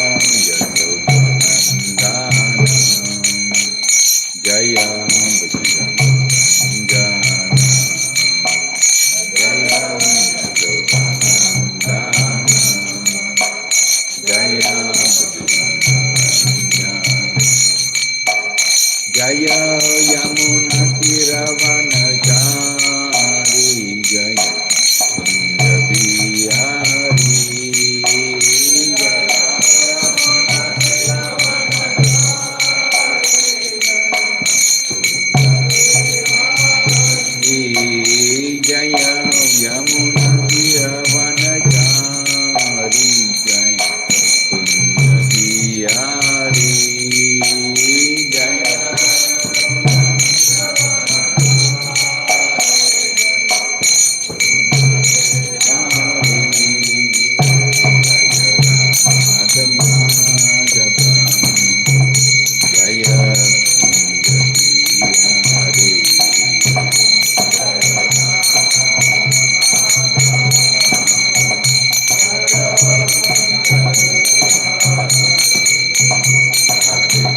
Yashodanandana Jaya Bhajanandana Jaya Yashodanandana Jaya Jaya Yamuna Tiravanachari Jaya Kundabiyari Jaya Yamuna Tiravanachari Jaya Kundabiyari Jaya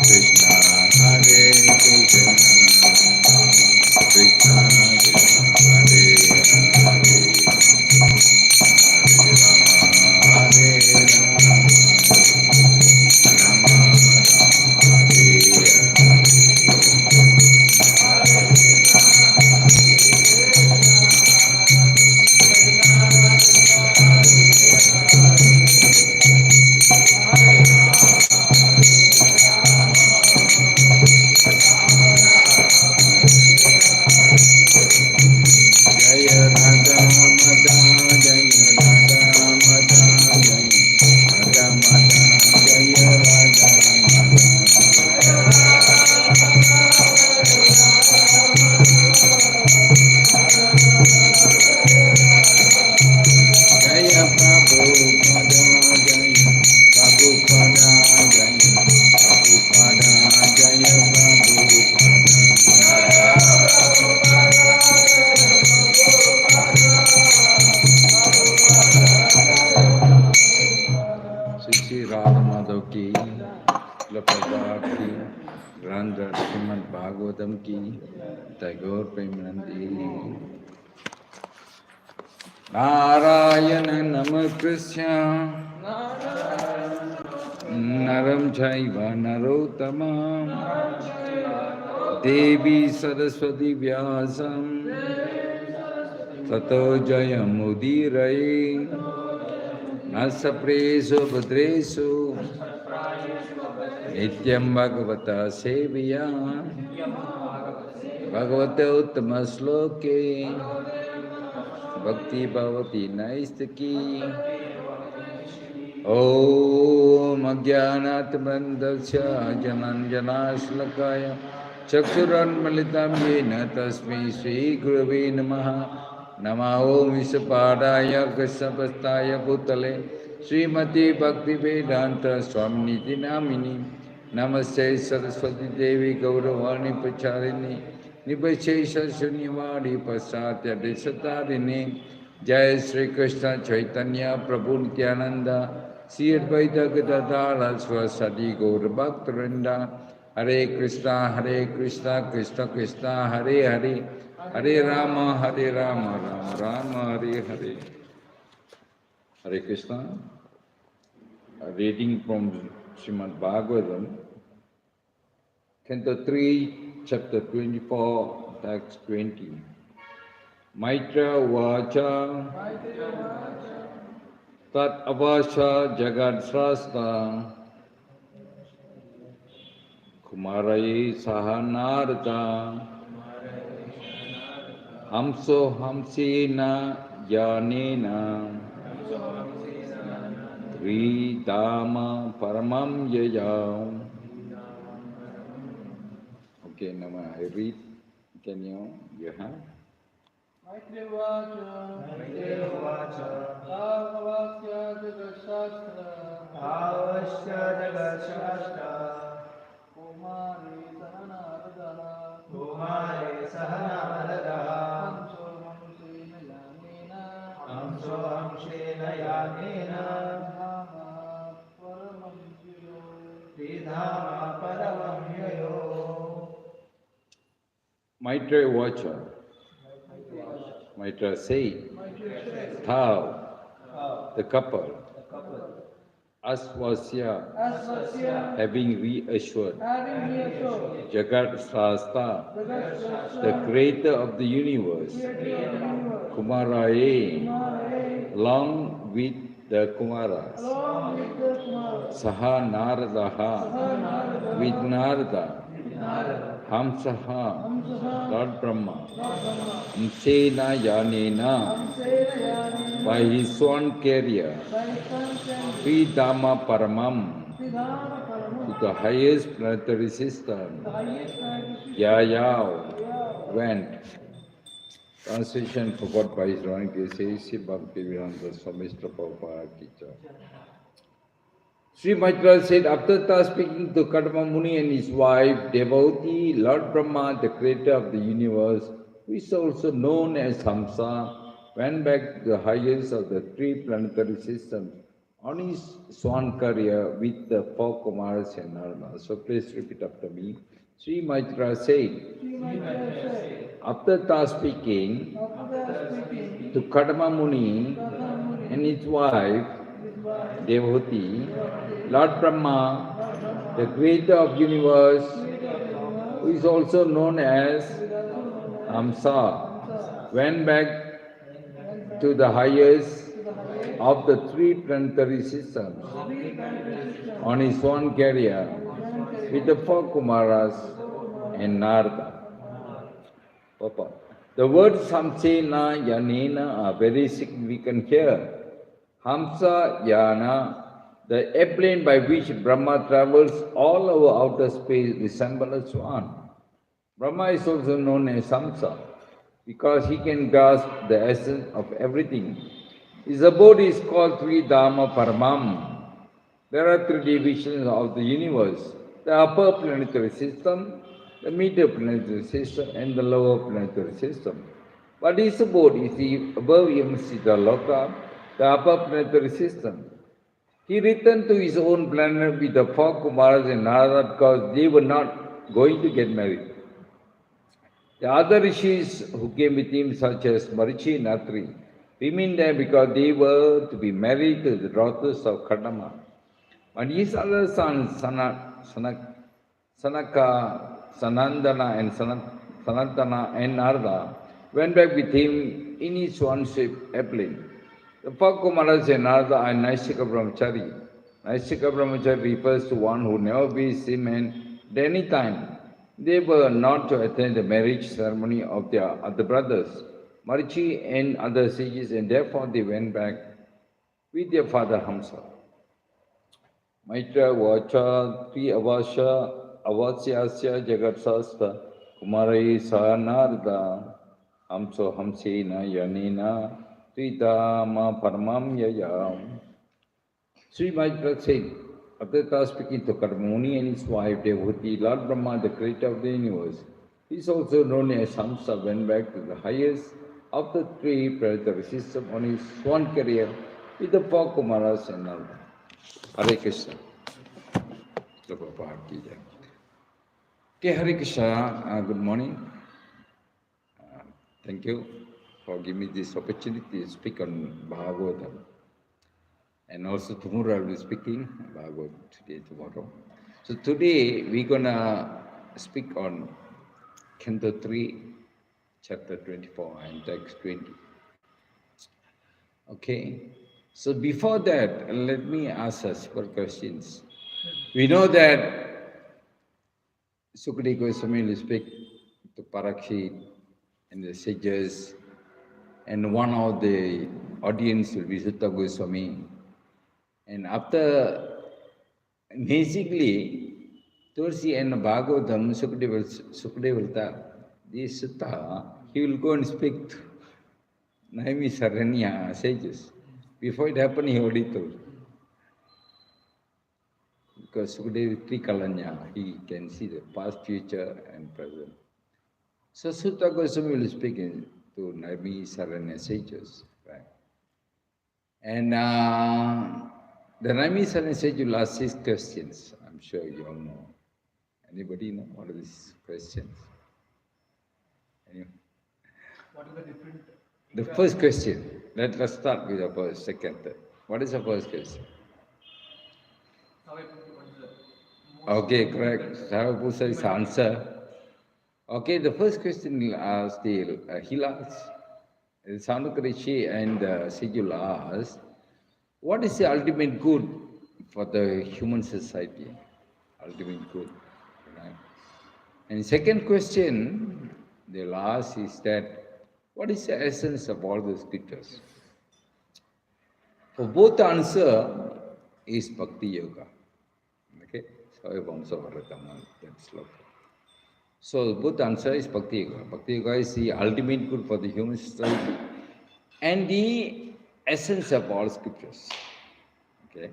Krishna, Hare Krishna, Krishna Krishna, Hare Hare, Hare Rama, Hare Rama, Rama Rama, Hare Jaya Radha Mada, Jaya Radha Mada, Jaya Radha Mada, Jaya Radha Jaya Prabhupada, Jaya Prabhupada, Jaya Prabhupada, Jaya Prabhupada. Sri Radha Madhav ki, Prabhupada ki, Grandra Srimad Bhagavatam ki, Tagore Premanandi. Narayana Namakrishna Naram Chaiva Narottamam Devi Saraswati Vyasam Tato Jayamudiraye Nasapresu Bhadresu Nityam Bhagavata Seviya Bhagavata Uttama Sloke Bhakti Bhavati Naistaki Om Ajnanatamandasya Jananjanashlakaya Chakshuran Malitam Yena Tasmi Sri Gurave Namaha Nama Om Visapadaya Krishnapastaya Bhutale Srimati Bhakti Vedanta Swaminiti Namini Namaste Saraswati Devi Gauravani Pacharini Nibashesha Shunyavadi Pasatya Desatarini Jai Sri Krishna Chaitanya Prabhu Nityananda Sri Advaita Gadadara Swasadi Gaur Bhaktarinda Hare Krishna Krishna Krishna Hare Hare Hare Rama Rama Rama Hare Hare. Hare Krishna. A reading from Srimad Bhagavatam, Canto 3, Chapter 24, Text 20. Maitra Vacha Tat Avasha Jagad Srasta Kumaraye Sahanarta Hamso Hamsena Yanena Tridama Paramam Yaya. Okay, now I read. Can you have? Maitrevacha Bhagavasya Jagatshastra Kumari Sahanaradaha Hamso Hamsena Yanena Vidhama Paramam Yayo. Maitreya Vacha. Maitreya said, thou, the couple, Aswasya, having reassured Jagat Srasta, the creator of the universe, Kumaraye, along with the Kumaras, Saha Naradaha, with Narada, Hamsaha, Lord Brahma, Amsena Yanena, by his own carrier, Vidhama Paramam, to the highest planetary system, Yayav went. Translation forgot by his Roman Grace, Bhaktivedanta Swami Prabhupada teacher. Sri Maitreya said, after thus speaking to Kadama Muni and his wife, Devotee, Lord Brahma, the creator of the universe, who is also known as Hamsa, went back to the highest of the three planetary systems on his swan career with the four Kumaras and Narada. So please repeat after me. Sri Maitreya said, after thus speaking to Kadama Muni and his wife, Devotee, Lord Brahma, the creator of universe, who is also known as Hamsa, went back to the highest of the three planetary systems on his own carrier with the four Kumaras and Narada. Papa. The words Hamsena Yanena are very significant here. Hamsa Yana, the airplane by which Brahma travels all over outer space, resembles a swan. Brahma is also known as Hamsa because he can grasp the essence of everything. His abode is called Vidhama Paramam. There are three divisions of the universe: the upper planetary system, the middle planetary system, and the lower planetary system. But his abode is above Yamsita Loka, the upper planetary system. He returned to his own planet with the four Kumaras and Narada because they were not going to get married. The other rishis who came with him, such as Marichi and Atri, remained there because they were to be married to the daughters of Kadama. But his other sons, Sanaka, Sanandana, and Sanatana, and Narada, went back with him in his one ship airplane. The four Kumaras and Narada are Naisika Brahmachari. Naisika Brahmachari refers to one who never beats him and at any time. They were not to attend the marriage ceremony of their other brothers, Marichi and other sages, and therefore they went back with their father Hamsa. Maitreya Vacha Tri Avasyasya Jagatsasta Kumarai Sanarda Hamso Hamsena Yanena Tridama Paramam Yayam. Sri Maitreya said, after speaking to Karmuni and his wife Devotee, Lord Brahma, the creator of the universe, he is also known as Hamsa, went back to the highest of the three planetary systems on his swan career with the four Kumaras and Narada. Hare Krishna. Okay, Hare Krishna, good morning. Thank you for giving me this opportunity to speak on Bhagavatam. And also tomorrow I will be speaking Bhagavad today, tomorrow. So today we're gonna speak on Canto 3, chapter 24 and text 20. Okay. So before that, let me ask us several questions. We know that Sukadeva Goswami will speak to Parikshit and the sages, and one of the audience will be Sutta Goswami. And after, basically, towards the end of Bhagavatam, Sukadeva will tell, this Sutta, he will go and speak to Naimi Saranya sages. Before it happened, he already told. Because Sukadeva is Trikalanya, he can see the past, future, and present. So Sutta Goswami will speak to Naimi Saranya sages. Right? And the Naimi Saranya sage will ask 6 questions. I'm sure you all know. Anybody know what are these questions? Anyone? What are the different? The first question. Let's start with the first, second, third. What is the first question? What is the most Okay, important correct. Savapusa is answer. Okay, the first question he'll ask, he'll ask, Sanukarishi and Sigul ask, what is the ultimate good for the human society? Ultimate good. Right? And second question they'll ask is that, what is the essence of all the scriptures? For both answer is Bhakti Yoga. Okay? That's sloka. So both answer is Bhakti Yoga. Bhakti Yoga is the ultimate good for the human society and the essence of all scriptures. Okay?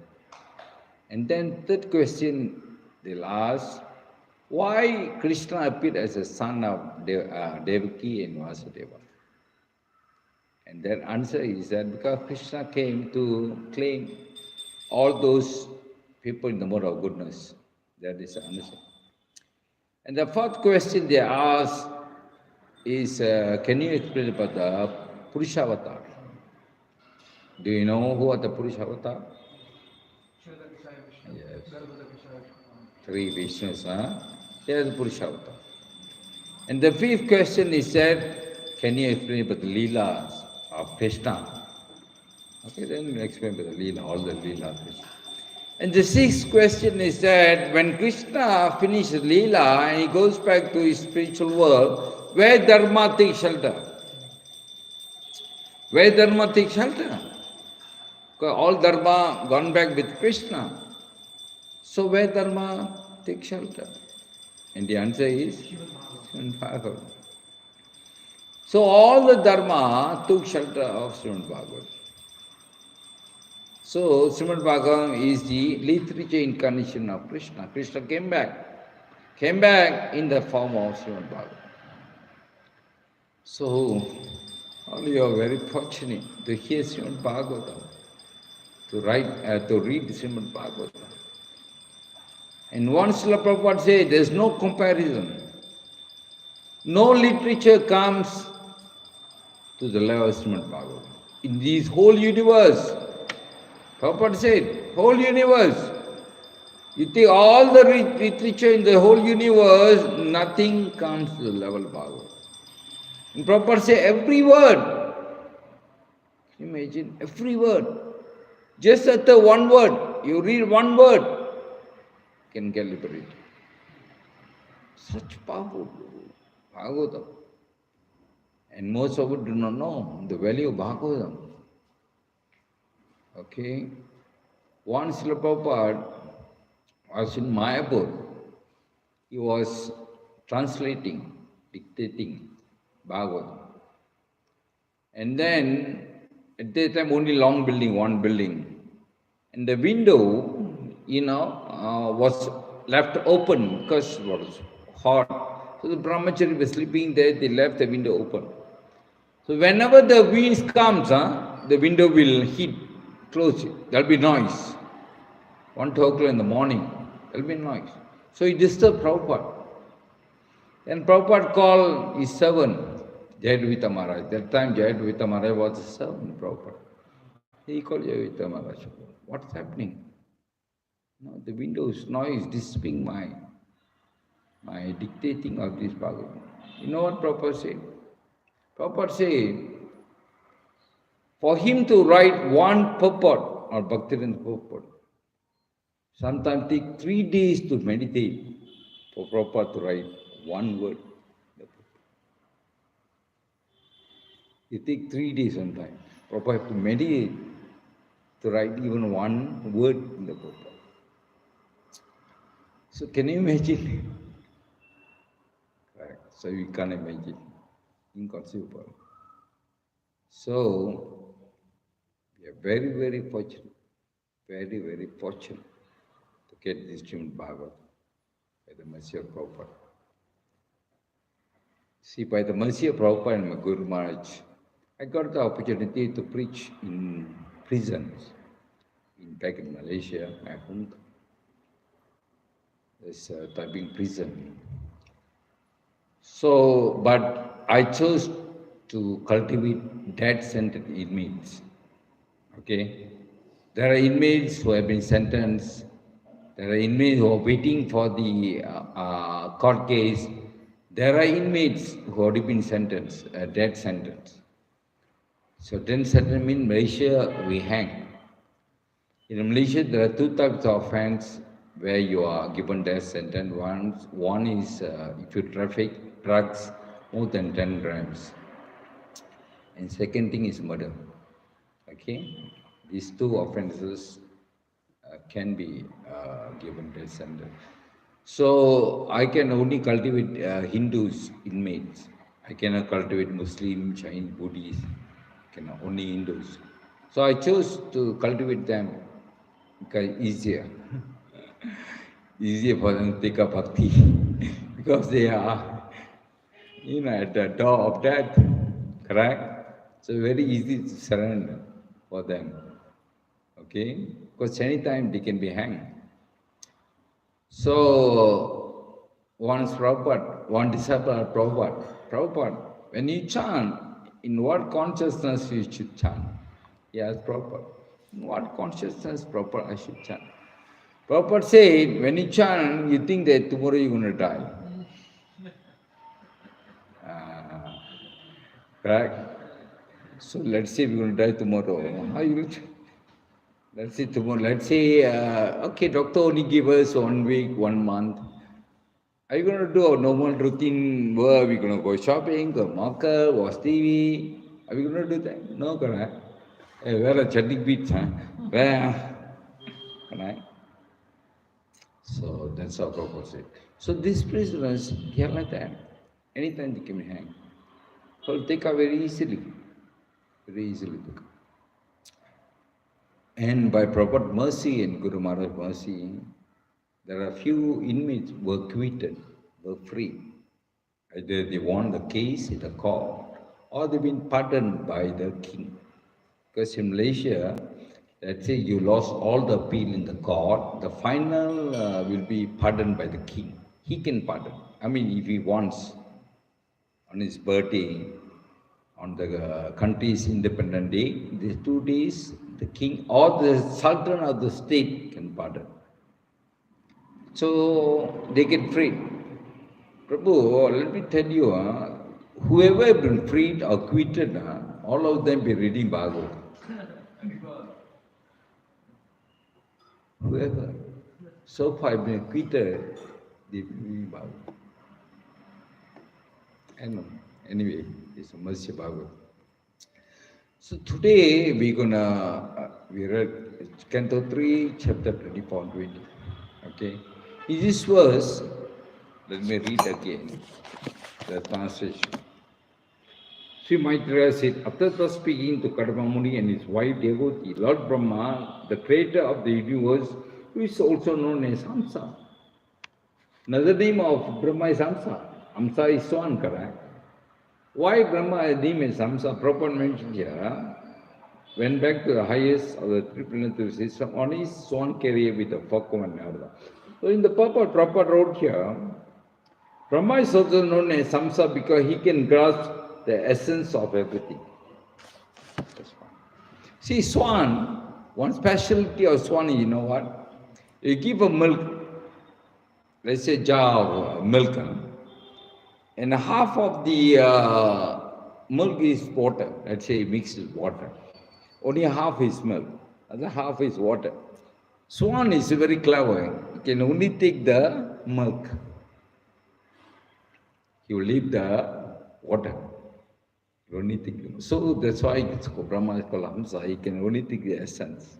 And then third question they'll ask, why Krishna appeared as a son of Devaki and Vasudeva? And their answer is that because Krishna came to claim all those people in the mode of goodness. That is the answer. And the fourth question they ask is, can you explain about the Purusha-avatar? Do you know who are the Purusha-avatar? Yes. Three Vishnus, huh? They are the Purusha-avatar. And the fifth question is that, can you explain about the Leelas of Krishna? Okay, then we'll explain about the Leela, all the Leela Krishna. And the sixth question is that when Krishna finishes Leela and he goes back to his spiritual world, where Dharma takes shelter? Where Dharma takes shelter? Because all Dharma gone back with Krishna. So where Dharma takes shelter? And the answer is Srimad Bhagavatam. So all the Dharma took shelter of Srimad Bhagavatam. So Srimad Bhagavatam is the literature incarnation of Krishna. Krishna came back in the form of Srimad Bhagavatam. So all you are very fortunate to hear Srimad Bhagavatam, to read Srimad Bhagavatam. And once Srila Prabhupada said, there is no comparison. No literature comes to the level of Srimad Bhagavatam. In this whole universe, Prabhupada said, whole universe. You take all the literature in the whole universe, nothing comes to the level of Bhagavatam. And Prabhupada said, every word. Can you imagine? Every word. Just utter one word. You read one word, can get liberated. Such powerful Bhagavatam. And most of it do not know the value of Bhagavatam. Okay? Once Srila Prabhupada was in Mayapur. He was translating, dictating Bhagavatam. And then, at that time, only long building, one building. And the window, was left open because it was hot. So the brahmachari was sleeping there, they left the window open. So whenever the winds comes, the window will hit, close it. There'll be noise. 1, 2 o'clock in the morning, there'll be noise. So he disturbed Prabhupada. Then Prabhupada called his servant, Jayadvita Maharaj. That time Jayadvita Maharaj was a servant of Prabhupada. He called Jayadvita Maharaj. What's happening? No, the window's noise disturbing my dictating of this Bhagavatam. You know what Prabhupada said? Prabhupada said, for him to write one purport or Bhaktivinoda purport, sometimes take 3 days to meditate for Prabhupada to write one word. It takes 3 days sometimes. Prabhupada have to meditate to write even one word in the purport. So can you imagine? Right. So you can't imagine. Inconceivable. So we are very, very fortunate. Very, very fortunate to get this Srimad Bhagavatam by the mercy of Prabhupada. See, by the mercy of Prabhupada and my Guru Maharaj, I got the opportunity to preach in prisons, back in Malaysia, my hometown. this typing prison. So, but I chose to cultivate death-centered inmates. Okay, there are inmates who have been sentenced. There are inmates who are waiting for the court case. There are inmates who have already been sentenced, a death sentence. So, death sentence means Malaysia we hang. In Malaysia, there are two types of offence where you are given death sentence. One is if you traffic drugs more than 10 grams. And second thing is murder. Okay? These two offences can be given death sentence. So I can only cultivate Hindus inmates. I cannot cultivate Muslim, Chinese, Buddhists. Cannot only Hindus. So I chose to cultivate them because easier. Easier for them to take up bhakti because they are, at the door of death. Correct? So very easy to surrender for them. Okay? Because anytime they can be hanged. So, one disciple of Prabhupada, when you chant, in what consciousness you should chant? He asked Prabhupada, in what consciousness Prabhupada I should chant? Prabhupada said, when you chant, you think that tomorrow you're going to die. Correct? So let's say we're going to die tomorrow. How you will? Let's say tomorrow. Let's say, okay, doctor only give us 1 week, 1 month. Are you going to do a normal routine work? Are we going to go shopping, go market, watch TV? Are we going to do that? No, correct? Hey, where are chatting beats? Huh? Where? Correct? So that's our purpose. So these prisoners, they are like that. Anytime they can be hanged. So take up very easily. Very easily. And by proper mercy and Guru Maharaj's mercy, there are few inmates who were acquitted, were free. Either they won the case in the court or they've been pardoned by the king. Because in Malaysia, let's say you lost all the appeal in the court, the final will be pardoned by the king. He can pardon. I mean, if he wants on his birthday, on the country's independent day, these 2 days, the king or the sultan of the state can pardon. So they get freed. Prabhu, let me tell you, whoever have been freed or acquitted, all of them be reading Bhagavad. Whoever so far have been acquitted, they be reading Bhagavad. I know. Anyway, it's a mercy Bhagavad. So today we read Canto 3, chapter 24 and 20. Okay. In this verse, let me read again the translation. Sri Maitreya said, after speaking to Kadamba Muni and his wife Devoti, Lord Brahma, the creator of the universe, who is also known as Hamsa. Another name of Brahma is Hamsa. Hamsa is swan, correct? Why Brahma name is Hamsa? Prabhupada mentioned here, went back to the highest of the three planetary system on his swan carrier with a falcon and Narada. So in the Prabhupada wrote here, Brahma is also known as Hamsa because he can grasp the essence of everything. That's fine. See, swan, one specialty of swan is, you know what? You give a milk, let's say jar of milk, and half of the milk is water, let's say mixed with water. Only half is milk, other half is water. Swan is very clever. He can only take the milk. He will leave the water. He only take. So that's why Brahma is called Hamsa. He can only take the essence.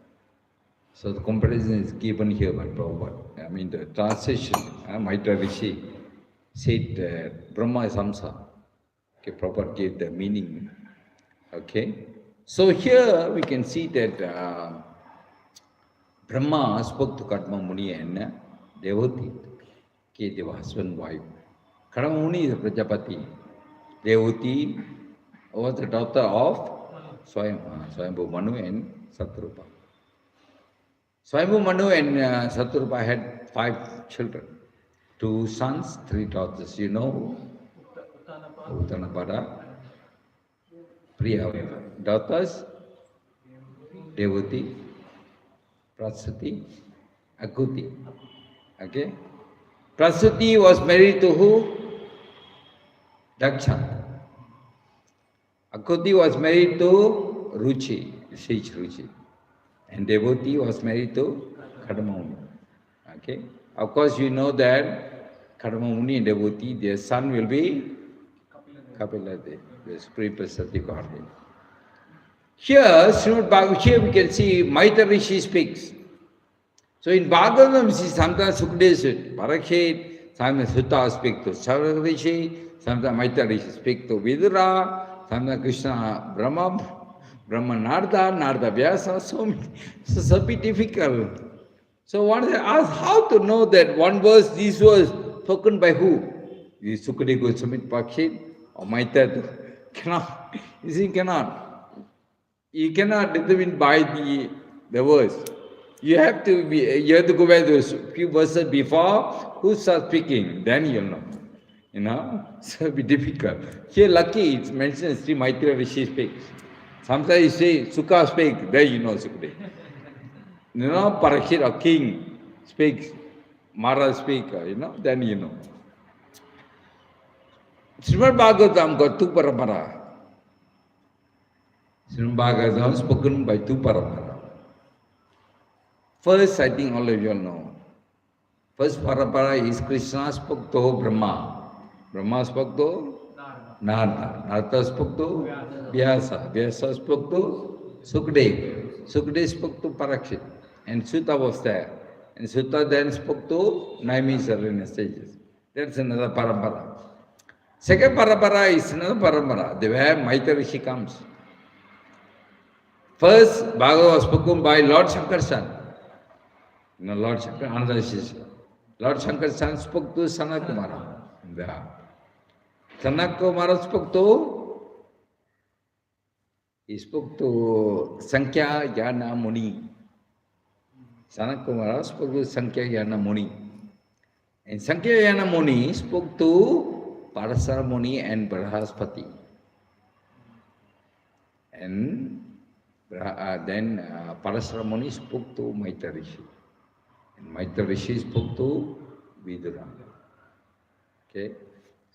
So the comparison is given here by Prabhupada. I mean the translation, Maitreya Rishi said Brahma is Hamsa. Okay, Prabhupada gave the meaning. Okay. So here we can see that Brahma spoke to Kadamba Muni and Devoti. Okay, they were husband and wife. Kadamba Muni is a Prajapati. Devoti was the daughter of Swayambhu Manu and Satrupa. Swayambhu Manu and Satrupa had 5 children. 2 sons, 3 daughters. You know Uttanapada, Priya. Daughters, Devati, Prasuti, Akuti. Okay? Prasuti was married to who? Daksha. Akuti was married to Ruchi, Sage Ruchi. And Devati was married to Kadamamuni. Okay? Of course, you know that Kadamamuni and Devati, their son will be Kapilade, the Supreme Personality Godhead. Here, here we can see Maitha Rishi speaks. So in Bhagavatam, sometimes Sukadeva said, Parakshit, sometimes Sutta speaks to Sarva Rishi, sometimes Maitha Rishi speaks to Vidura, sometimes Krishna Brahma Narda Vyasa, so be difficult. So one asks how to know that one verse, this was spoken by who? Is Sukadeva Goswami Pakshit or Maitha? Cannot. You see, cannot. You cannot determine by the verse. You have to go by those few verses before who starts speaking, then you'll know. You know? So it'll be difficult. Here lucky it's mentioned Sri Maitreya Rishi speaks. Sometimes you say Sukha speaks, then you know Sukadeva. You know, Parikshit or king speaks, Maharaj speaks, you know, then you know. Srimad Bhagavatam got 2 parampara. Srimad Bhagavatam spoken by 2 parampara. First, I think all of you all know. First parampara is Krishna spoke to Brahma. Brahma spoke to Narada. Narada spoke to Vyasa. Vyasa spoke to Sukadeva. Sukadeva spoke to Parikshit. And Sutta was there. And Sutta then spoke to Naimisarana sages. That's another parampara. Second parampara is another parampara. Where Maitha Rishi comes. First, Bhagavad was spoken by Lord Shankar's son. You know, Lord Shankar, another Shishya. Lord Shankar's son spoke to Sanat Kumara. Sanat Kumara spoke to Sankhya Yana Muni. Sanat Kumara spoke to Sankhya Yana Muni. And Sankhya Yana Muni spoke to Parasara Muni and Brahaspati. And then Parasara Muni spoke to Maitha Rishi. And Maitha Rishi spoke to Vidura. Okay?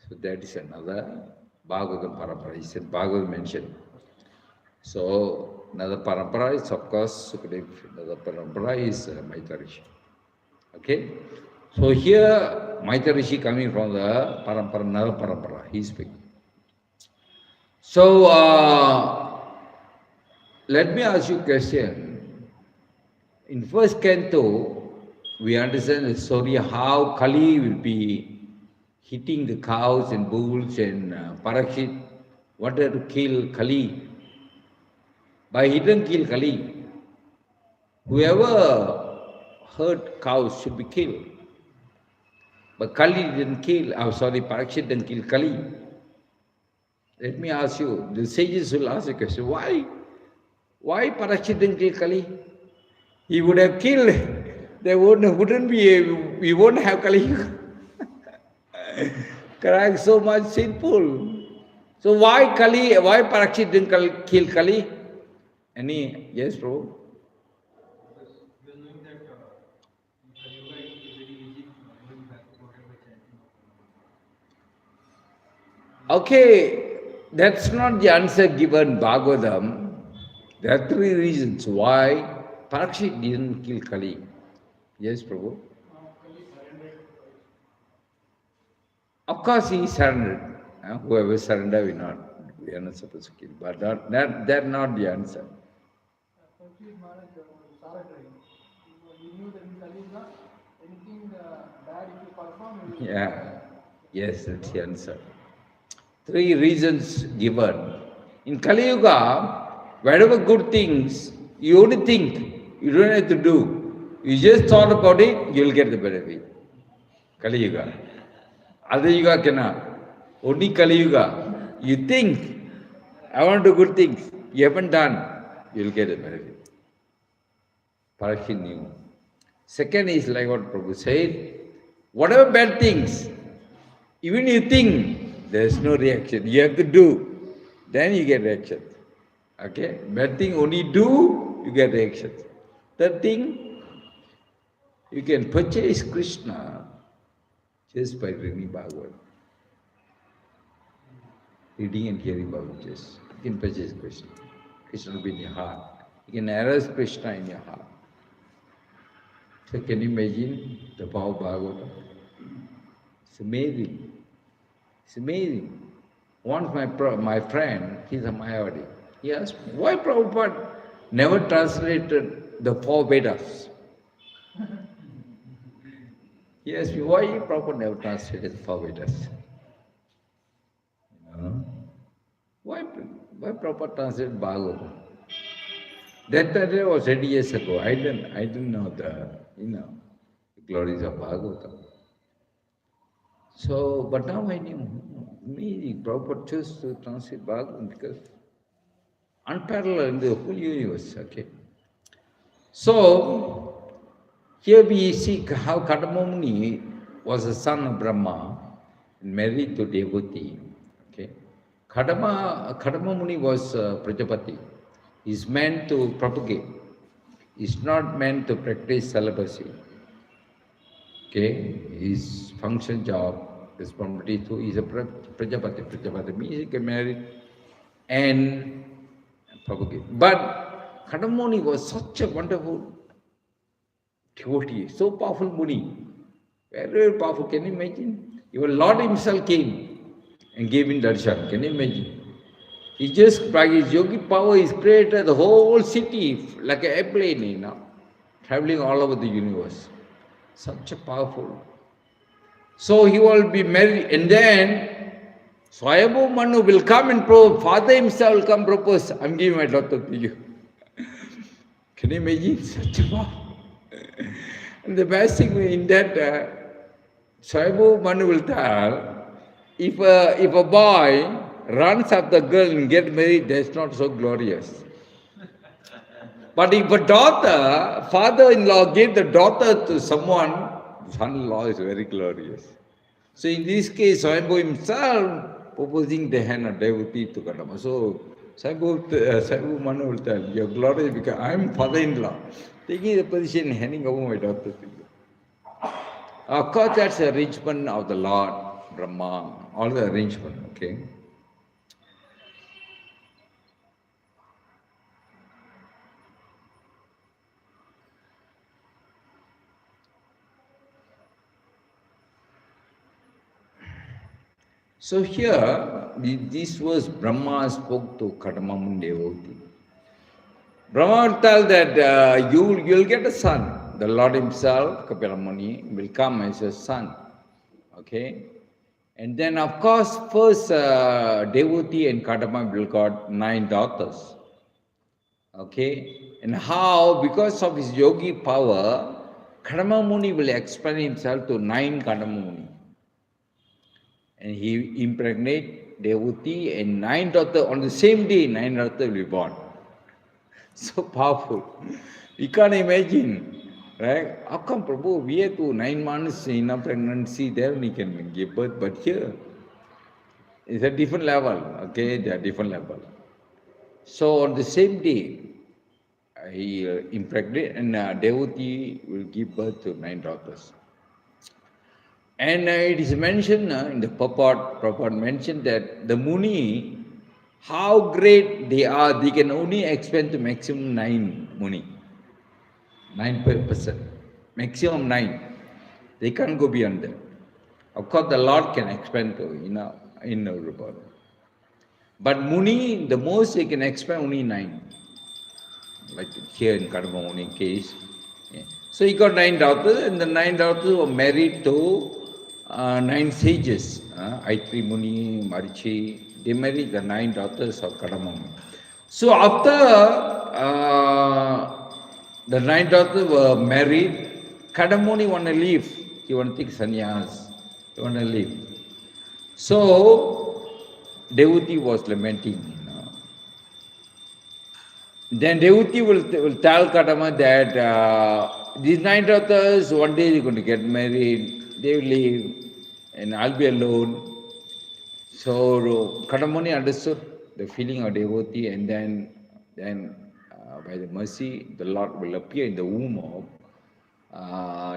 So that is another Bhagavatam parampara. He said Bhagavatam mentioned. So another parampara is of course Sukadeva. Another parampara is Maitha Rishi. Okay? So here Maitha Rishi coming from the parampara, another parampara. He speaks. So let me ask you a question. In first canto, we understand the story how Kali will be hitting the cows and bulls and Parikshit wanted to kill Kali. But he didn't kill Kali. Whoever hurt cows should be killed. But Kali didn't kill, Parikshit didn't kill Kali. Let me ask you, the sages will ask a question, why Parikshit didn't kill Kali? He would have killed, we wouldn't have Kali. Correct, so much sinful. So why Parikshit didn't kill Kali? Yes, Prabhu? Because we are knowing that yoga is very easy going back to whatever chanting. Okay, that's not the answer given Bhagavatam. There are 3 reasons why Parikshit didn't kill Kali. Yes, Prabhu? Of course he surrendered. Whoever surrendered, we are not supposed to kill. But that's not the answer. Actually, Maharaj surrendering. You knew that in Kali Yuga, anything bad if you perform, you will. Yeah. Yes, that's the answer. 3 reasons given. In Kali Yuga, whatever good things, you only think, you don't have to do. You just thought about it, you'll get the benefit. Kali Yuga. Other Yuga cannot. Only Kali Yuga. You think, I want to do good things. You haven't done, you'll get the benefit. Parikshit knew. Second is like what Prabhu said, Whatever bad things, even you think, there is no reaction. You have to do, then you get reaction. Okay? Bad thing only do, you get reaction. Third thing, you can purchase Krishna just by reading Bhagavad. Reading and hearing Bhagavad, just you can purchase Krishna. Krishna will be in your heart. You can arouse Krishna in your heart. So can you imagine the power of Bhagavad? It's amazing. It's amazing. Once my friend, he's a Mayavadi, he asked me, why Prabhupada never translated the four Vedas? He asked me, why Prabhupada never translated the four Vedas? You know? Why Prabhupada translated Bhagavatam? That was 20 years ago. I didn't know the glories of Bhagavatam. So, but now I knew. Amazing. Prabhupada chose to translate Bhagavatam because unparalleled in the whole universe. Okay. So, here we see how Kadamba Muni was a son of Brahma and married to devotee. Okay. Kadamba Muni was Prajapati. He's meant to propagate. He's not meant to practice celibacy. Okay, his function job, responsibility to is a Prajapati. Prajapati means he can marry and propagate. But Kadamba Muni was such a wonderful devotee, so powerful Muni, very, very powerful. Can you imagine? Even Lord himself came and gave him darshan. Can you imagine? He just, by his yogi power, he's created the whole city like an airplane, traveling all over the universe. Such a powerful. So he will be married, and then Swayambhu Manu will come and propose. Father himself will come propose. I'm giving my daughter to you. Can you imagine such a power? And the best thing in that, Swayambhu Manu will tell, if a boy runs after the girl and gets married, that's not so glorious. But if a daughter, father-in-law gave the daughter to someone, son-in-law is very glorious. So in this case, Swayambhu himself proposing the hand of devotee to Kadamba. So Swayambhu Manu will tell, you're glorious because I'm father-in-law. Taking the position, handing over my daughter to you. Of course, that's the arrangement of the Lord, Brahma, all the arrangement, okay? So here, this was Brahma spoke to Kadamba Muni devotee. Brahma will tell that you'll get a son. The Lord himself, Kapila Muni, will come as a son. Okay? And then of course, first devotee and Kadamba will got 9 daughters. Okay? And how, because of his yogi power, Kadamba Muni will expand himself to 9 Kadamba Muni. And he impregnate devotee and 9 daughters on the same day, 9 daughters will be born. So powerful. We can't imagine, right? How come, Prabhu, we have to 9 months in a pregnancy, there we can give birth, but here it's a different level, okay? They are different level. So on the same day, he impregnate and devotee will give birth to 9 daughters. And it is mentioned in the purport mentioned that the Muni, how great they are, they can only expand to maximum 9 Muni. 9 per person. Maximum 9. They can't go beyond that. Of course, the Lord can expand to, innumerable. But Muni, the most they can expand only 9. Like here in Kadamba Muni case. Yeah. So he got 9 daughters, and the 9 daughters were married to 9 sages, Aitri Muni, Marichi, they married the 9 daughters of Kadamba Muni. So after the 9 daughters were married, Kadamba Muni want to leave. He want to take sannyas. He want to leave. So devotee was lamenting. Then devotee will tell Kadamba that these 9 daughters, one day they're going to get married. they will leave, and I'll be alone. So Kadamuni understood the feeling of devotee, and then by the mercy, the Lord will appear in the womb of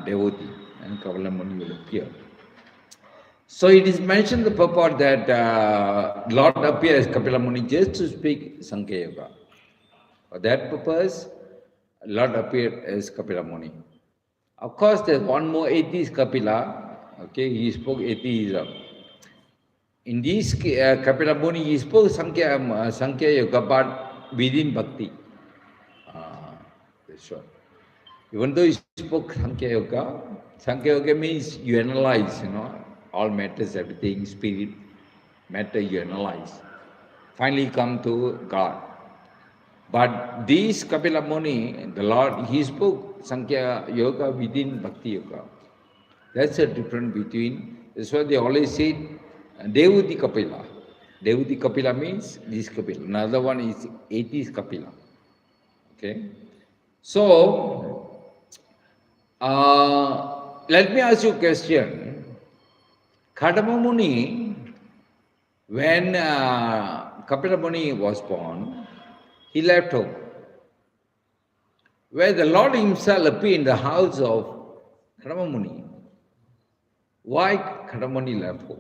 devotee, and Kavalamuni will appear. So it is mentioned in the purport that Lord appears as Kapila Muni just to speak Sankhya Yoga. For that purpose, Lord appeared as Kapila Muni. Of course, there's one more atheist Kapila. Okay, he spoke atheism. In this Kapila Muni, he spoke Sankhya Yoga, but within bhakti. That's right. Even though he spoke Sankhya Yoga means you analyze, all matters, everything, spirit, matter, you analyze. Finally come to God. But this Kapila Muni, the Lord, he spoke Sankhya Yoga within Bhakti Yoga. That's the difference between, that's why they always say Devuti Kapila. Devuti Kapila means this Kapila. Another one is atheist Kapila. Okay? So, let me ask you a question. Kadama Muni, when Kapila Muni was born, he left home. Where the Lord himself appeared in the house of Kadama Muni. Why Kadama Muni left home?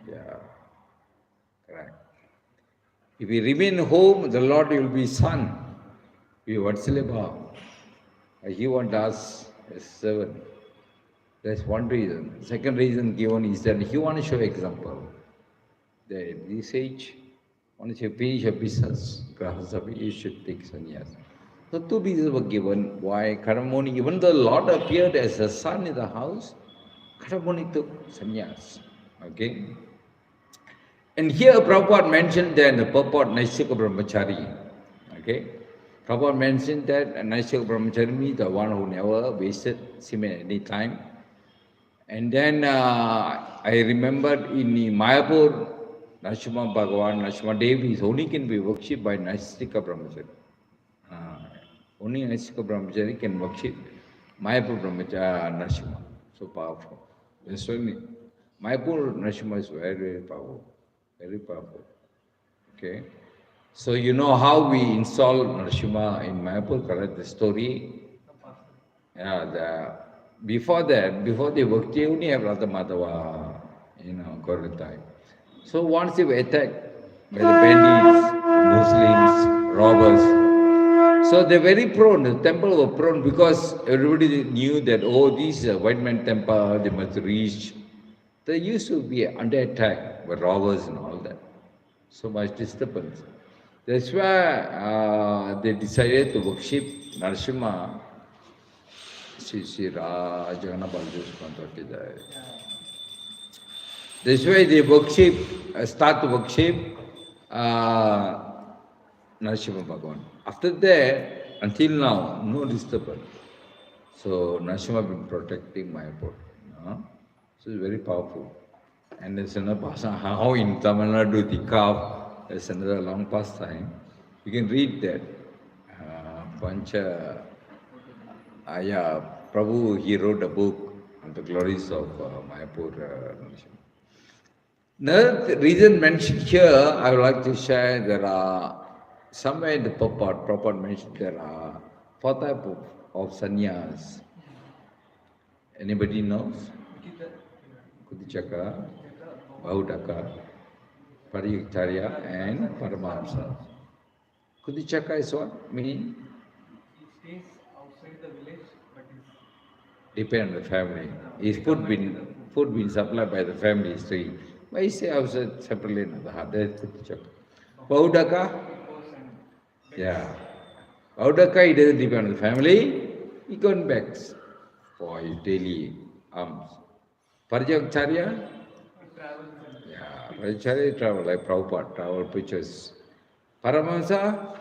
Yeah, correct. If we remain home, the Lord will be son. We Vatsalebha. He wants us as servant. That's one reason. Second reason given is that he wants to show example. That at this age, once you finish your business, Grahasabhi, you should take sannyas. So two reasons were given why Kadamoni, even though the Lord appeared as a son in the house, Kadamoni took sannyas. Okay? And here Prabhupada mentioned that the purport Naisika Brahmachari. Okay? Prabhupada mentioned that Naisika Brahmachari means the one who never wasted semen at any time. And then I remembered in Mayapur, Narasimha Bhagavan, Narasimha Devi only can be worshipped by Naisika Brahmachari. Only Naisika Brahmachari can worship Mayapur Brahmachari Narasimha. So powerful. That's why Mayapur Narasimha is very, very powerful. Very powerful. Okay. So you know how we install Narasimha in Mayapur, correct the story? Yeah, before that, before the work, they only have Radha Madhava, Koratai. So once they were attacked by the bandits, Muslims, robbers, so they're very prone, the temple were prone because everybody knew that, oh, this is a white man temple, they must reach. They used to be under attack by robbers and all that. So much disturbance. That's why they decided to worship Narasimha. Sri Rajana Balju's contracted. That's why they worship, start to worship Narasimha Bhagavan. After that, until now, no disturbance. So Narasimha been protecting Mayapur. So it's very powerful. And there's another passion, how in Tamil Nadu the calf, there's another long pastime. You can read that. Pancha. Prabhu, he wrote a book on the glories of Mayapur. Another reason mentioned here, I would like to share, there are somewhere in the purport mentioned there are 4 types of sannyas. Anybody knows? Kutichaka, Bahudaka, Pariyacharya, and Paramahamsa. Kutichaka is what? Meaning? He stays outside the village, but Depend on the family. His food been supplied by the family is free. But he say outside separately in the heart. That is Kutichaka. Bahudaka? Yeah. Bahudaka, he doesn't depend on the family. He comes back for his daily alms. Pariyacharya? Yeah, Pariyacharya travel like Prabhupada, travel preachers. Paramahamsa?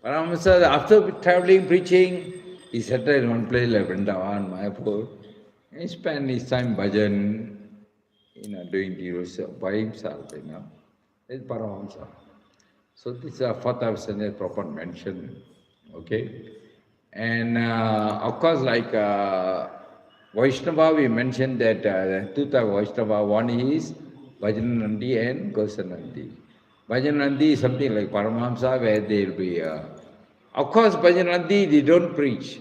Paramahamsa, after traveling, preaching, he settled in one place like Vrindavan, Mayapur. He spent his time bhajan, doing devotion by himself, It's Paramahamsa. So this is a 4th of Sunday proper mention. Okay? And of course, like Vaishnava, we mentioned that two types of Vaishnava. One is Vajanandi and Gosanandi. Vajanandi is something like Paramahamsa, where there will be. Of course, Vajanandi, they don't preach.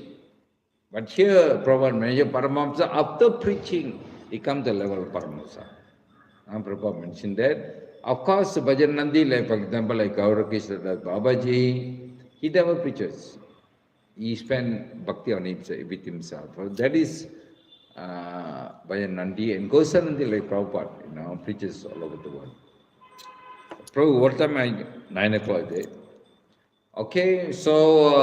But here, Prabhupada mentioned Paramahamsa, after preaching, he comes to the level of Paramahamsa. Prabhupada mentioned that. Of course, Vajanandi, like, for example, like Gaura Krishna Babaji, he never preaches. He spent bhakti on himself, with himself. So that is Vajanandi, and Gosanandi, like Prabhupada, preaches all over the world. Prabhu, what time 9 o'clock there? Okay, so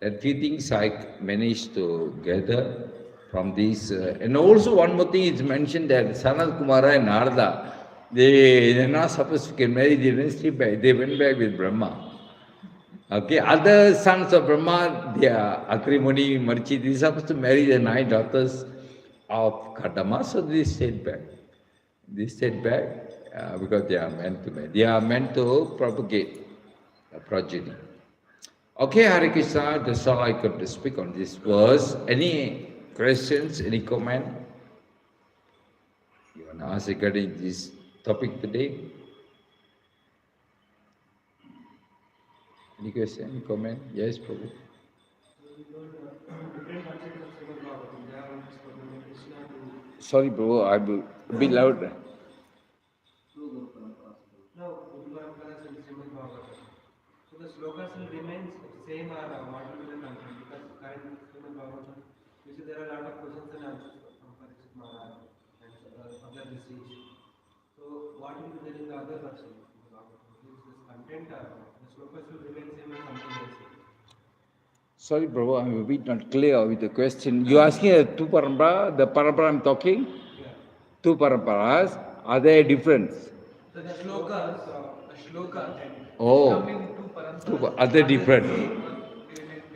a few things I managed to gather from this. And also one more thing is mentioned that Sanat Kumara and Narada, they're not supposed to get married, they didn't stay back, they went back with Brahma. Okay, other sons of Brahma, they are Atri Muni, Marchi, they are supposed to marry the 9 daughters of Kadama, so they stayed back. They stayed back because they are meant to marry. They are meant to propagate a progeny. Okay, Hare Krishna, that's all I could speak on this verse. Any questions, any comment you want to ask regarding this topic today? Any question, any comment? Yes, Prabhu. Sorry, Prabhu, I will be louder. No, Guru Paramparas and Srimad Bhagavatam. So the slokas will remain same or what will be the content? Because current Srimad Bhagavatam, you see there are a lot of questions and answers from Parikshit Maharaj and other rishis. So what will be there in the other version? Is this content or the slokas will remain same or something else? Sorry, Prabhu, I'm a bit not clear with the question. You asking two parampara, the parampara I'm talking? Yeah. Two paramparas, are there difference? So the slokas, Oh, are they different?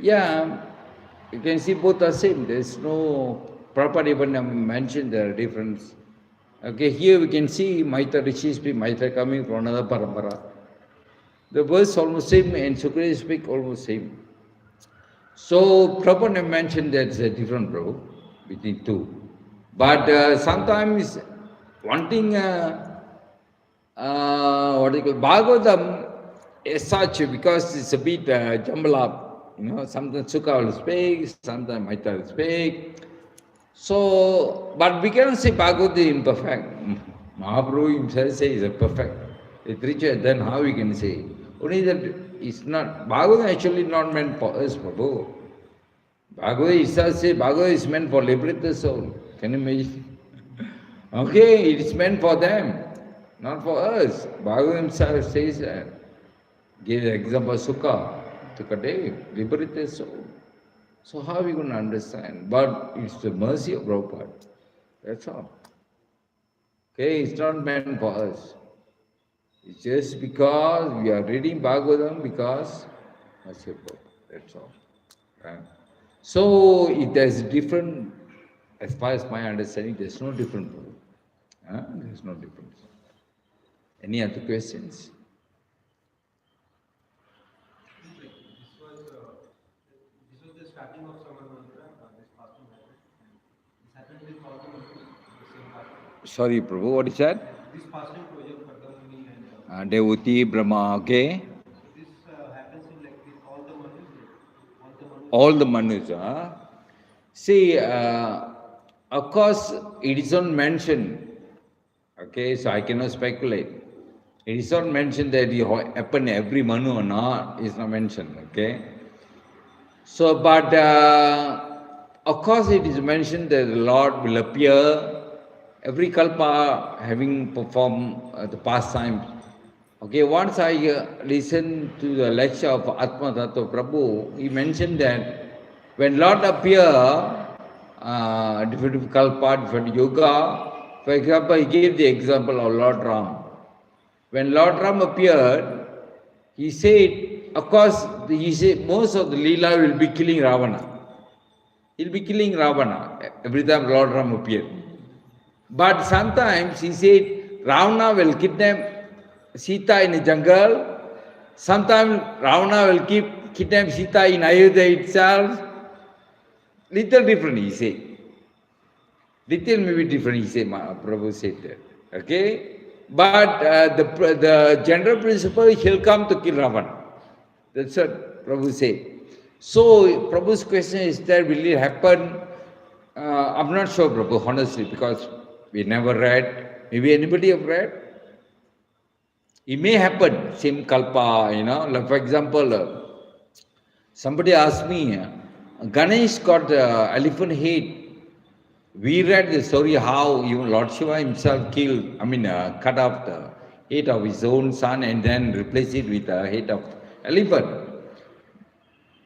Yeah, you can see both are same. There's no proper even mentioned the difference. Okay, here we can see Maitha Rishis speak, Maitha coming from another parampara. The verse almost same and Sukadeva speak almost same. So Prabhupada mentioned there's a different, bro, between two. But sometimes wanting what do you call Bhagavatam as such, because it's a bit jumbled up, sometimes Sukha will speak, sometimes Maitha will speak. So, but we cannot say Bhagavad is imperfect. Mahaprabhu himself says it's a perfect literature, then how we can say? Only that it's not, Bhagavad is actually not meant for us, Prabhu. Bhagavad itself says Bhagavad is meant for liberated soul. Can you imagine? Okay, it is meant for them, not for us. Bhagavad himself says that. Give the example of Sukha, Sukadeva, liberated soul. So how are we going to understand? But it's the mercy of Prabhupada. That's all. Okay, it's not meant for us. It's just because we are reading Bhagavatam because mercy of Prabhupada. That's all. Right? So if there's different, as far as my understanding, there's no difference. There's no difference. Any other questions? This was the starting of Saman Mantra, this fasting habit. This happened with all the Muni, the same fasting. Sorry, Prabhu, what is that? This fasting project for the Muni and Devuti, Brahma, okay? this happens in like this, all the Manus. All the Manus, See, of course, it is not mentioned. Okay, so I cannot speculate. It is not mentioned that it happened every Manu or not. It's not mentioned. Okay. So, but of course, it is mentioned that the Lord will appear every kalpa, having performed the pastimes. Okay, once I listened to the lecture of Atma Tattva Prabhu, he mentioned that when Lord appear, different kalpa, different yoga. For example, he gave the example of Lord Ram. When Lord Ram appeared, he said, of course, he said most of the Leela will be killing Ravana. He'll be killing Ravana every time Lord Ram appeared. But sometimes he said, Ravana will kidnap Sita in the jungle. Sometimes Ravana will keep kidnap Sita in Ayodhya itself, little different, he say. Little maybe different, he say, Prabhu said that. Okay? But the general principle, he'll come to kill Ravan. That's what Prabhu said. So, Prabhu's question is that will it happen? I'm not sure, Prabhu, honestly, because we never read. Maybe anybody have read? It may happen, same kalpa, like for example, somebody asked me, Ganesh got elephant head. We read the story how even Lord Shiva himself cut off the head of his own son and then replaced it with the head of elephant.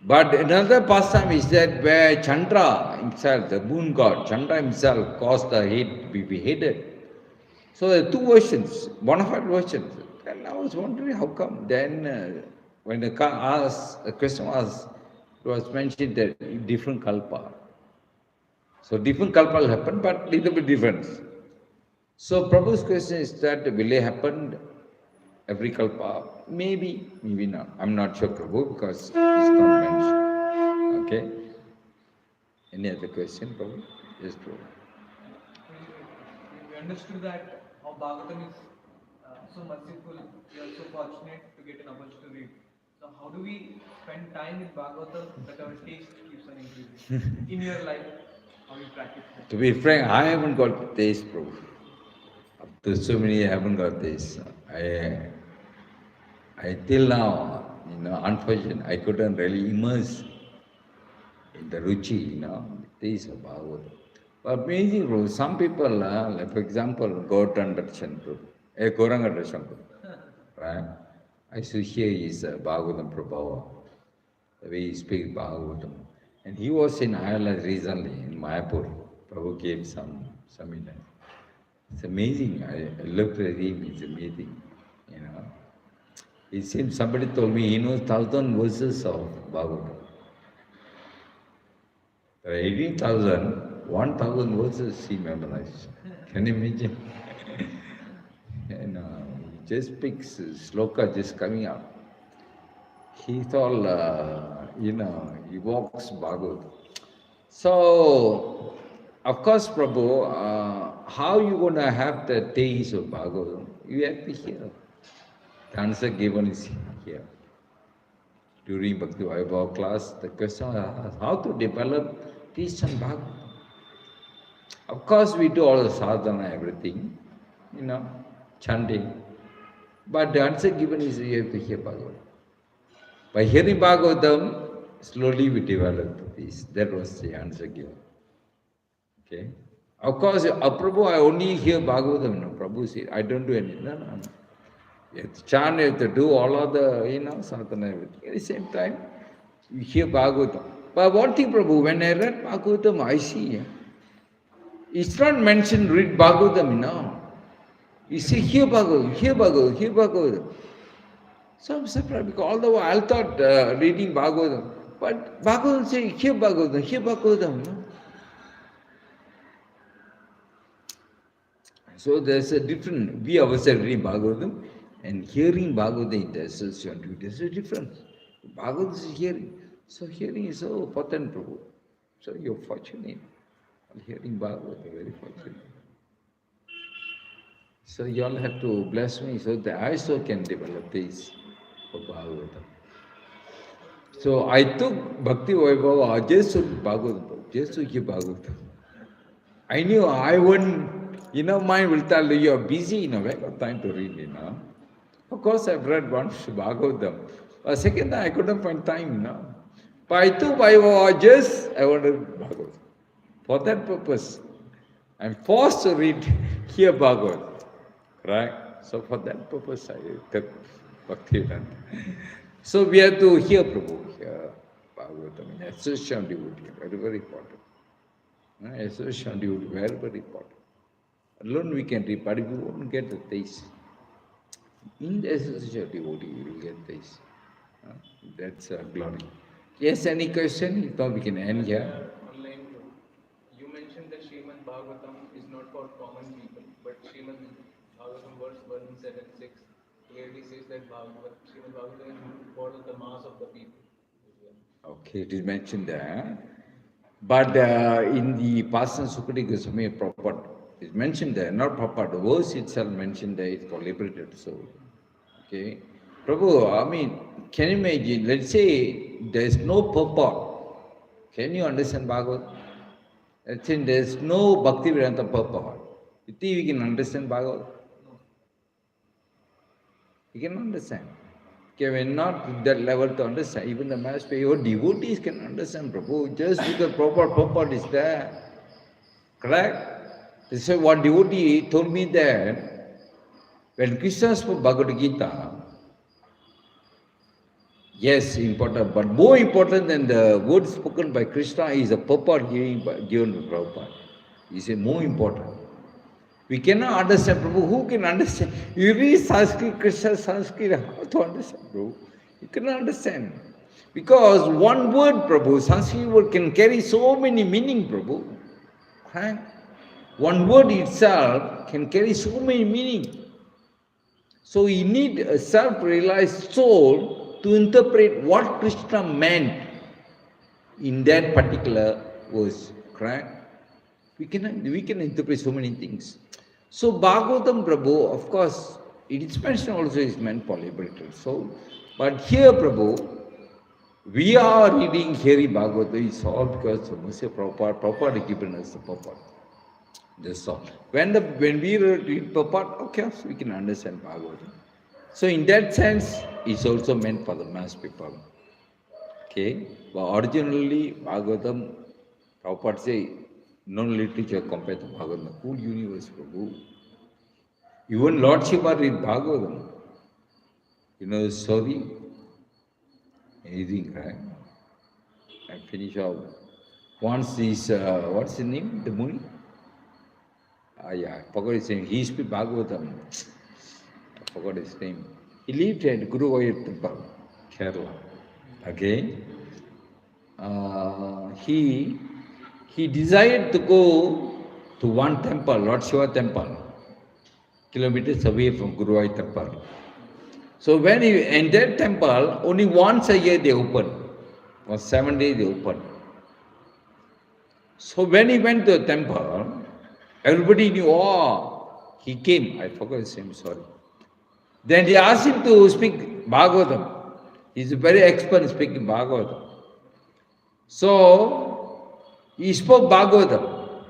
But another pastime is that where Chandra himself, the moon god, Chandra himself caused the head to be beheaded. So there are two versions, bonafide versions. And I was wondering how come. Then when the question was, it was mentioned that different kalpa. So different kalpa will happen, but little bit different. So Prabhu's question is that will it happen every kalpa? Maybe, maybe not. I'm not sure, Prabhu, because it's not mentioned. Okay? Any other question, Prabhu? Yes, Prabhu. We understood that how Bhagavatam is so merciful. We are so fortunate to get an opportunity to read. So how do we spend time with Bhagavatam that our taste keeps on increasing? In your life, how you practice that? To be frank, I haven't got taste, Prabhu. After so many, I haven't got this. I till now, unfortunately, I couldn't really immerse in the ruchi, taste of Bhagavatam. But amazing, Prabhu, some people, like for example, Gautama Darshan, Gauranga Darshan, right? I used to hear his Bhagavatam Prabhu, the way he speaks Bhagavatam. And he was in Ireland recently, in Mayapur. Prabhu gave some seminar. It's amazing. I looked at him, it's amazing, It seems somebody told me he knows 1,000 verses of Bhagavatam. There are 18,000, 1,000 verses he memorized. Can you imagine? He just picks sloka just coming out. He's all, he walks Bhagavatam. So, of course, Prabhu, how you going to have the taste of Bhagavatam? You have to hear. The answer given is here. During Bhakti Vaibhava class, the question was how to develop taste on Bhagavatam. Of course, we do all the sadhana, everything, chanting. But the answer given is you have to hear Bhagavatam. By hearing Bhagavatam, slowly we develop this. That was the answer given. Okay? Of course, Prabhu, I only hear Bhagavatam. No, Prabhu said, I don't do anything. No. You have to chant, you have to do all of the, sadhana, everything. At the same time, you hear Bhagavatam. But one thing, Prabhu, when I read Bhagavatam, I see, it's not mentioned read Bhagavatam, You see, hear Bhagavatam, hear Bhagavatam, hear Bhagavatam. So I'm surprised because all the while I thought reading Bhagavatam. But Bhagavatam say, hear Bhagavatam, hear Bhagavatam. So there's a different, we ourselves reading Bhagavatam and hearing Bhagavatam, there's a difference. Bhagavatam is hearing. So hearing is so important, Prabhu. So you're fortunate. Hearing Bhagavatam, very fortunate. So you all have to bless me so that I also can develop this for Bhagavatam. So I took Bhakti Vaibhava just to Bhagavatam, just to hear Bhagavatam. I knew I wouldn't, mind will tell you, you're busy, I got time to read, Of course, I've read once Bhagavatam. But second time, I couldn't find time, But I took Vaibhava I wanted Bhagavatam. For that purpose, I'm forced to read, hear Bhagavatam. Right? So for that purpose, I took Bhaktivedanta. So we have to hear Prabhu, hear Bhagavatam, association of devotee, very, very important. Association of devotee, very, very important. Alone we can read, but if you won't get the taste, in the association of devotee, you will get taste. That's glory. Yes, any question? If not, we can end here. Online, you mentioned that Srimad Bhagavatam is not for common people, but Srimad Bhagavatam verse 1, 7, 6 clearly says that Srimad Bhagavatam is for the mass of the people. Okay, it is mentioned there. But in the Pasana Sukati Goswami Prabhupada, it's mentioned there, not Prabhupada, the verse itself mentioned there, it's for liberated soul. Okay. Prabhu, I mean, can you imagine, let's say there's no purport. Can you understand Bhagavad? Let's say there's no Bhakti Vedanta purport. You think we can understand Bhagavad? You can understand. Okay, we're not to that level to understand. Even the master, your devotees can understand, Prabhu. Just because proper purport is there. Correct? They say one devotee told me that when Krishna spoke Bhagavad Gita, yes, important, but more important than the words spoken by Krishna is the purport given by Prabhupada. He said more important. We cannot understand, Prabhu. Who can understand? You read Sanskrit, Krishna Sanskrit, how to understand, Prabhu? You cannot understand. Because one word, Prabhu, Sanskrit word can carry so many meaning, Prabhu. Right? One word itself can carry so many meaning. So you need a self-realized soul to interpret what Krishna meant in that particular verse. Correct? We can interpret so many things. So Bhagavatam Prabhu, of course, it is mentioned also is meant for liberated soul. But here, Prabhu, we are reading here Bhagavatam, it's all because of Mr. Prabhupada. Prabhupada has given us the purport. That's all. When we read purport, okay, so we can understand Bhagavatam. So in that sense, it's also meant for the mass people. Okay? But originally, Bhagavatam, Prabhupada say, no literature compared to Bhagavatam. The whole universe, Prabhu. Even Lord Shiva read Bhagavatam. You know the story? Amazing, right? I finish off. Once this, what's his name? The Muni? Yeah, I forgot his name. He speaks Bhagavatam. I forgot his name. He lived at Guruvayur Temple, Kerala. Okay? He desired to go to one temple, Lord Shiva temple, kilometers away from Guruvayur temple. So when he entered temple, only once a year they open. For 7 days they open. So when he went to the temple, everybody knew, oh, he came. I forgot his name, sorry. Then they asked him to speak Bhagavatam. He's very expert in speaking Bhagavatam. So, he spoke Bhagavatam.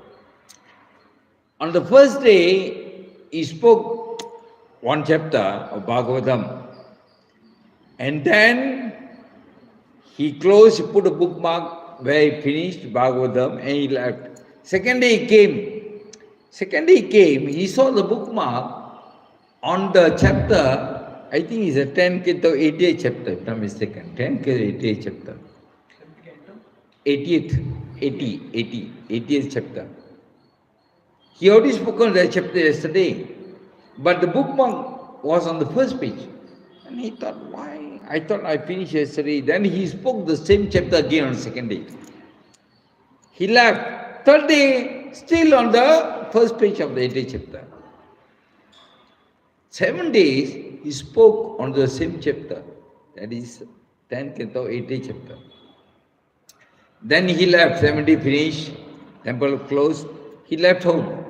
On the first day, he spoke one chapter of Bhagavatam. And then he closed, he put a bookmark where he finished Bhagavatam and he left. Second day he came, he saw the bookmark on the chapter, I think it's a 10th canto, 88th chapter, if I'm not mistaken. 10th canto, 88th chapter. 80th chapter. He already spoken that chapter yesterday, but the bookmark was on the first page. And he thought, why? I thought I finished yesterday. Then he spoke the same chapter again on the second day. He left. Third day, still on the first page of the 80th chapter. 7 days, he spoke on the same chapter. That is 10th canto, 80th chapter. Then he left, 70 finished, temple closed, he left home.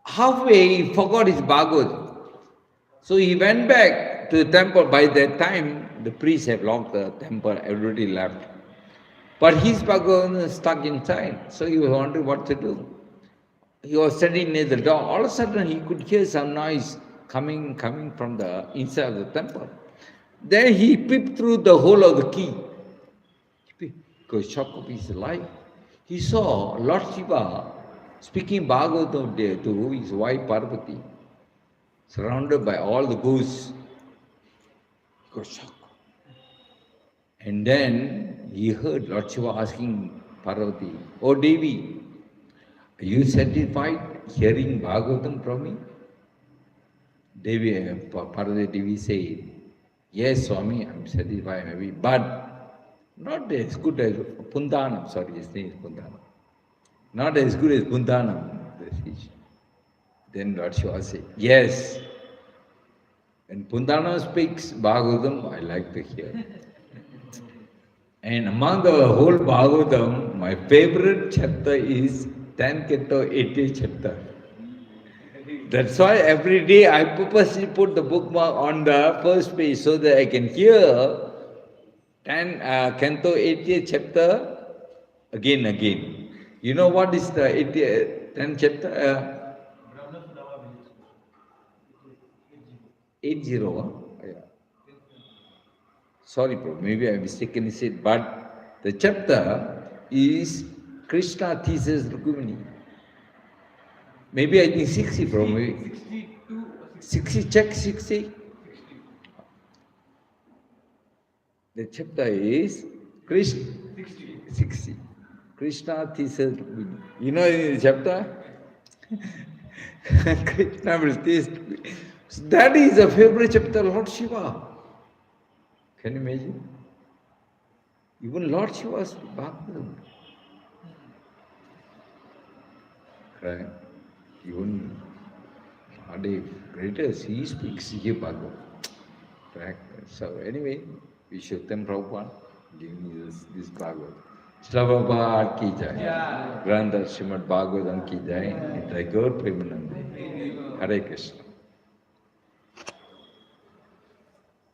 Halfway, he forgot his Bhagavad. So he went back to the temple. By that time, the priests have locked the temple, everybody left. But his Bhagavad was stuck inside, so he was wondering what to do. He was standing near the door. All of a sudden, he could hear some noise coming from the inside of the temple. Then he peeped through the hole of the key. Because shock of his life. He saw Lord Shiva speaking Bhagavatam to his wife Parvati, surrounded by all the ghosts. He got shocked. And then he heard Lord Shiva asking Parvati, "Oh Devi, are you satisfied hearing Bhagavatam from me?" Parvati Devi said, "Yes, Swami, I'm satisfied, maybe, but not as good as Pundanam." Sorry, his name is Pundanam. Not as good as Pundanam. Then Lord Shiva said, "Yes, when Pundanam speaks Bhagavatam, I like to hear." And among the whole Bhagavatam, my favorite chapter is 10th canto, 80th chapter. That's why every day I purposely put the bookmark on the first page so that I can hear 10 canto 80th chapter again. You know what is the 10th chapter? Brahma Nava village. 80. Huh? Yeah. Sorry, Prabhu, maybe I mistakenly said, but the chapter is Krishna thesis Rukmini. Maybe I think 60, Prabhu. Maybe 62 or 60, check 60. 60. The chapter is Krishna 60. 60. Krishna thesis Rukmini. You know the chapter? Krishna will taste. That is a favorite chapter, Lord Shiva. Can you imagine? Even Lord Shiva's Bhagavatam. Right? Even Mahadev, greatest, he speaks here Bhagavatam. Right? So anyway, we should thank Prabhupada giving me this Bhagavatam. Srila Prabhupada ki jai. Yeah. Grandar Srimad Bhagavatam ki jai. Nitai Gaur Premanande. Hare Krishna.